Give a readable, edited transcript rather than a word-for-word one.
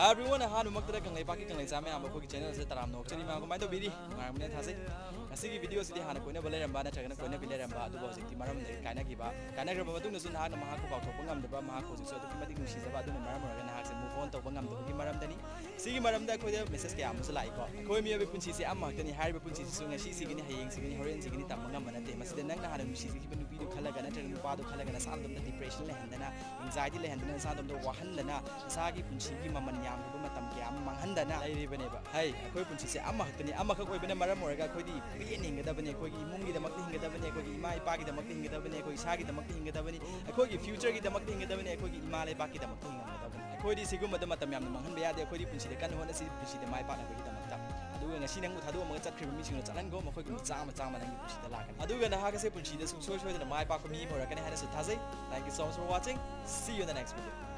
Everyone ahan umakta kanglay paki kanglay sa amay amako ki channel se taram nok chani ma ko mai to biri ngaram ne thase asigi video sidi hana koina bale ramba na chagana koina bile ramba adu bo sikti maram ne kaina ki ba kaina graba matung nasun hana maha ko pauk thok ngam daba maha ko sikso to mati nusi jaba adu maram ra na hak se move on to ngam daba ki maram dani sigi maram da koida message kya amu lai ko koi mi be punchi se amma tani har be punchi su ngasi sigi ni hayeng sigi ni horen sigi ni tam ngam mana te masida nang na hana nusi sigi be nupi do khala gana tan nupa do khala gana sam dum depression le handana anxiety le handana sa dum do wahan lana sagi punchi ki maman yam do matam kya manghandana ai bane ba hai akoi punchi se amma hakani amma ka koi bane maram oraga koi di pening ga bane koi gi mungi da makti hinga da bane koi gi mai pa gi da makti hinga da bane koi sa gi da makti hinga da bane akoi gi future gi da makti hinga da bane akoi gi ima le pa gi da makti hinga da bane akoi di sigum da matam yam manghan be ya de akoi di punchi de kan hona si punchi de mai pa na koi gi da makta aduga ngasi nang uthadu ma chat khriba mi sing chalan go ma koi gi chama chama nang gi punchi da la kan aduga na ha ka se punchi de su so so da mai pa ko mi mo ra kan ha na su thasai thank you so much for watching see you in the next video